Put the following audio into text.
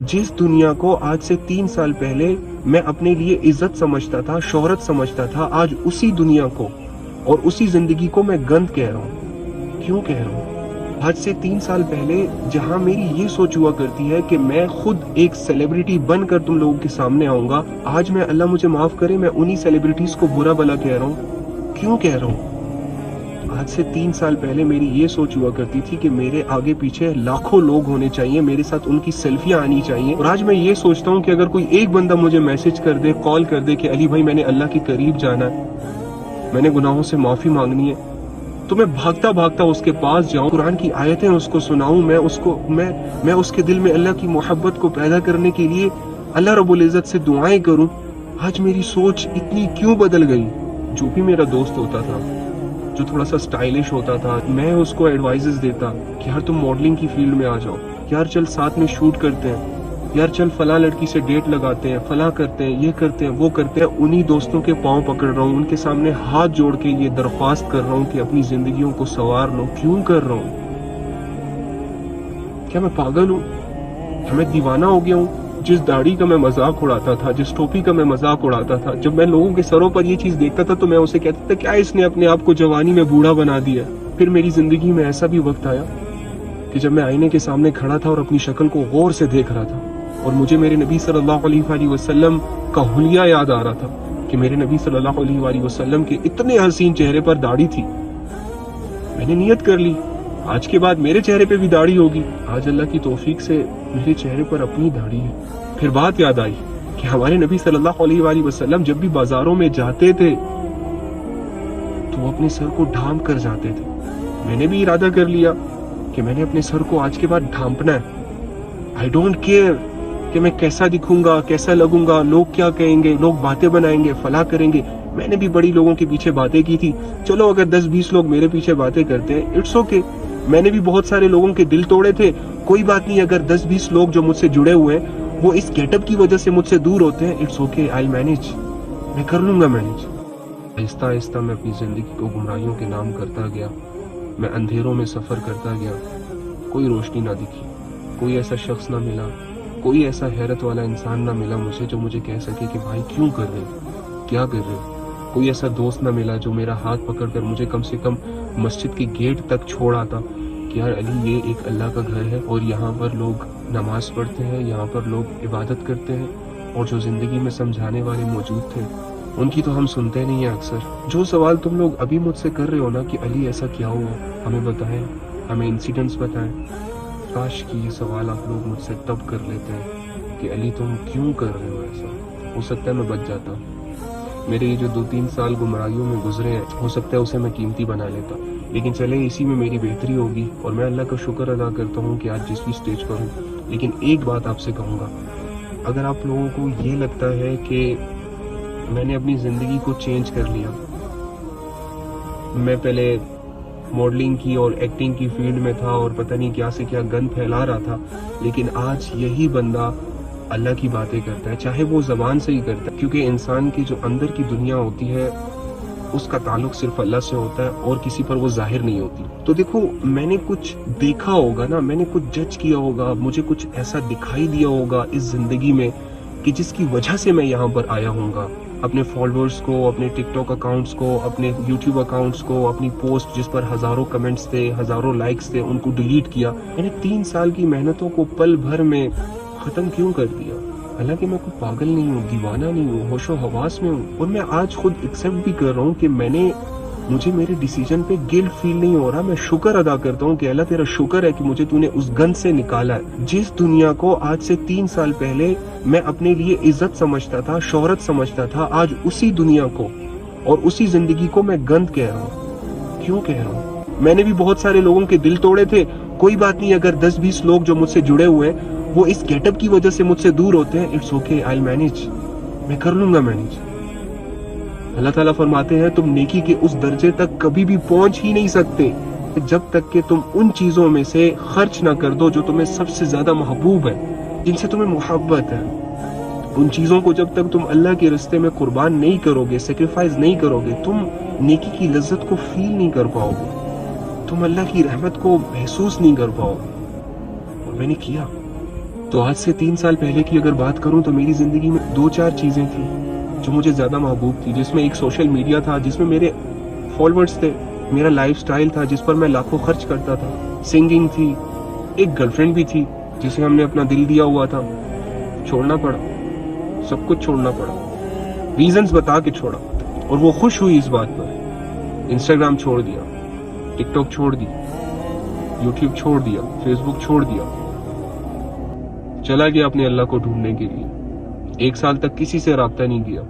जिस दुनिया को आज से 3 साल पहले मैं अपने लिए इज्जत समझता था, शोहरत समझता था, आज उसी दुनिया को और उसी जिंदगी को मैं गंद कह रहा हूँ। क्यों कह रहा हूँ? आज से 3 साल पहले जहां मेरी ये सोच हुआ करती है कि मैं खुद एक सेलिब्रिटी बनकर तुम लोगों के सामने आऊंगा, आज मैं, अल्लाह मुझे माफ करे, मैं उन्हीं सेलिब्रिटीज को बुरा भला कह रहा हूँ। क्यों कह रहा हूँ? आज से 3 साल पहले मेरी ये सोच हुआ करती थी कि मेरे आगे पीछे लाखों लोग होने चाहिए, मेरे साथ उनकी सेल्फियां आनी चाहिए। और आज मैं ये सोचता हूँ कि अगर कोई एक बंदा मुझे मैसेज कर दे, कॉल कर दे कि अली भाई मैंने अल्लाह के करीब जाना है, मैंने गुनाहों से माफी मांगनी है, तो मैं भागता भागता उसके पास जाऊं, कुरान की आयतें उसको सुनाऊं, मैं उसके दिल में अल्लाह की मोहब्बत को पैदा करने के लिए अल्लाह रब्बुल इज्जत से दुआएं करूं। आज मेरी सोच इतनी क्यों बदल गई? जो भी मेरा दोस्त होता था, जो थोड़ा सा स्टाइलिश होता था, मैं उसको एडवाइजेस देता कि यार तुम मॉडलिंग की फील्ड में आ जाओ, यार चल साथ में शूट करते हैं, यार चल फला लड़की से डेट लगाते हैं, फला करते हैं, ये करते हैं, वो करते हैं। उन्हीं दोस्तों के पांव पकड़ रहा हूँ, उनके सामने हाथ जोड़ के ये दरख्वास्त कर रहा हूँ कि अपनी जिंदगियों को संवार लो। क्यों कर रहा हूँ? क्या मैं पागल हूँ? क्या मैं दीवाना हो गया हूँ? जिस दाढ़ी का मैं मजाक उड़ाता था, जिस टोपी का मैं मजाक उड़ाता था, जब मैं लोगों के सरों पर ये चीज देखता था तो मैं उसे कहता था क्या इसने अपने आप को जवानी में बूढ़ा बना दिया। फिर मेरी जिंदगी में ऐसा भी वक्त आया कि जब मैं आईने के सामने खड़ा था और अपनी शक्ल को गौर से देख रहा था और मुझे मेरे नबी सल्लल्लाहु अलैहि वसल्लम का हुलिया याद आ रहा था कि मेरे नबी सल्लल्लाहु अलैहि वसल्लम के इतने हसीन चेहरे पर दाढ़ी थी। मैंने नियत कर ली आज के बाद मेरे चेहरे पे भी दाढ़ी होगी। आज अल्लाह की तौफीक से मेरे चेहरे पर अपनी दाढ़ी है। फिर बात याद आई कि हमारे नबी सल्लल्लाहु अलैहि वसल्लम जब भी बाजारों में जाते थे तो वो अपने सर को ढांप कर जाते थे। मैंने भी इरादा कर लिया कि मैंने अपने सर को आज के बाद ढांपना है। आई डोंट केयर कि मैं कैसा दिखूंगा, कैसा लगूंगा, लोग क्या कहेंगे, लोग बातें बनाएंगे, फला करेंगे। मैंने भी बड़ी लोगों के पीछे बातें की थी, चलो अगर 10-20 लोग मेरे पीछे बातें करते हैं, इट्स ओके। मैंने भी बहुत सारे लोगों के दिल तोड़े थे, कोई बात नहीं। अगर 10-20 लोग जो मुझसे जुड़े हुए हैं वो इस गेटअप की वजह से मुझसे दूर होते हैं, इट्स ओके, आई मैनेज, मैं कर लूंगा मैनेज। आहिस्ता आहिस्ता मैं अपनी जिंदगी को गुमराहियों के नाम करता गया, मैं अंधेरों में सफर करता गया। कोई रोशनी ना दिखी, कोई ऐसा शख्स ना मिला, कोई ऐसा हैरत वाला इंसान ना मिला मुझे जो मुझे कह सके कि भाई क्यों कर रहे हो, क्या कर रहे हो। कोई ऐसा दोस्त ना मिला जो मेरा हाथ पकड़कर मुझे कम से कम मस्जिद के गेट तक छोड़ आता कि यार अली ये एक अल्लाह का घर है और यहाँ पर लोग नमाज पढ़ते हैं, यहाँ पर लोग इबादत करते हैं। और जो जिंदगी में समझाने वाले मौजूद थे उनकी तो हम सुनते नहीं है अक्सर। जो सवाल तुम लोग अभी मुझसे कर रहे हो ना कि अली ऐसा क्या हुआ, हमें बताएं, हमें इंसिडेंट्स बताएं, काश कि ये सवाल आप लोग मुझसे तब कर लेते हैं कि अली तुम क्यों कर रहे हो ऐसा। हो सकता है मैं बच जाता, मेरे ये जो 2-3 साल गुमराहियों में गुजरे हैं, हो सकता है उसे मैं कीमती बना लेता। लेकिन चले इसी में मेरी बेहतरी होगी और मैं अल्लाह का शुक्र अदा करता हूँ कि आज जिस भी स्टेज पर हूँ। लेकिन एक बात आपसे कहूँगा, अगर आप लोगों को ये लगता है कि मैंने अपनी ज़िंदगी को चेंज कर लिया, मैं पहले मॉडलिंग की और एक्टिंग की फील्ड में था और पता नहीं क्या से क्या गंद फैला रहा था, लेकिन आज यही बंदा अल्लाह की बातें करता है, चाहे वो ज़बान से ही करता है, क्योंकि इंसान की जो अंदर की दुनिया होती है उसका ताल्लुक सिर्फ अल्लाह से होता है और किसी पर वो जाहिर नहीं होती। तो देखो, मैंने कुछ देखा होगा ना, मैंने कुछ जज किया होगा, मुझे कुछ ऐसा दिखाई दिया होगा इस जिंदगी में कि जिसकी वजह से मैं यहाँ पर आया हूँगा। अपने फॉलोअर्स को, अपने टिकटॉक अकाउंट्स को, अपने यूट्यूब अकाउंट्स को, अपनी पोस्ट जिस पर हजारों कमेंट्स थे, हजारों लाइक्स थे, उनको डिलीट किया। मैंने 3 साल की मेहनतों को पल भर में खत्म क्यों कर दिया? हालांकि मैं कोई पागल नहीं हूँ, दीवाना नहीं हूँ, होशो हवास में हूँ। और मैं आज खुद एक्सेप्ट भी कर रहा हूँ कि मुझे मेरे डिसीजन पे गिल्ट फील नहीं हो रहा। मैं शुक्र अदा करता हूँ कि अल्लाह तेरा शुक्र है कि मुझे तूने उस गंद से निकाला है। जिस दुनिया को आज से 3 साल पहले मैं अपने लिए इज्जत समझता था, शोहरत समझता था, आज उसी दुनिया को और उसी जिंदगी को मैं गंद कह रहा हूँ। क्यों कह रहा हूँ? मैंने भी बहुत सारे लोगों के दिल तोड़े थे, कोई बात नहीं। अगर 10-20 लोग जो मुझसे जुड़े हुए हैं वो इस गेटअप की वजह से मुझसे दूर होते हैं, इट्स ओके, आई मैनेज, मैं कर लूंगा मैनेज। अल्लाह ताला फरमाते हैं तुम नेकी के उस दर्जे तक कभी भी पहुंच ही नहीं सकते जब तक कि तुम उन चीजों में से खर्च ना कर दो जो तुम्हें सबसे ज्यादा महबूब है, जिनसे तुम्हें मोहब्बत है। उन चीजों को जब तक तुम अल्लाह के रास्ते में कुर्बान नहीं करोगे, सेक्रीफाइस नहीं करोगे, तुम नेकी की लज्जत को फील नहीं कर पाओगे, तुम अल्लाह की रहमत को महसूस नहीं कर पाओगे। और मैंने किया, تو آج سے 3 سال پہلے کی اگر بات کروں تو میری زندگی میں 2-4 چیزیں تھیں جو مجھے زیادہ محبوب تھی، جس میں ایک سوشل میڈیا تھا جس میں میرے فالوورز تھے، میرا لائف سٹائل تھا جس پر میں لاکھوں خرچ کرتا تھا، سنگنگ تھی، ایک گرل فرینڈ بھی تھی جسے ہم نے اپنا دل دیا ہوا تھا، چھوڑنا پڑا، سب کچھ چھوڑنا پڑا، ریزنز بتا کے چھوڑا، اور وہ خوش ہوئی اس بات پر۔ انسٹاگرام چھوڑ دیا، ٹک ٹاک چھوڑ دی، یوٹیوب چھوڑ دیا، فیس بک چھوڑ دیا، چلا گیا اپنے اللہ کو ڈھونڈنے کے لیے۔ 1 سال تک کسی سے رابطہ نہیں کیا،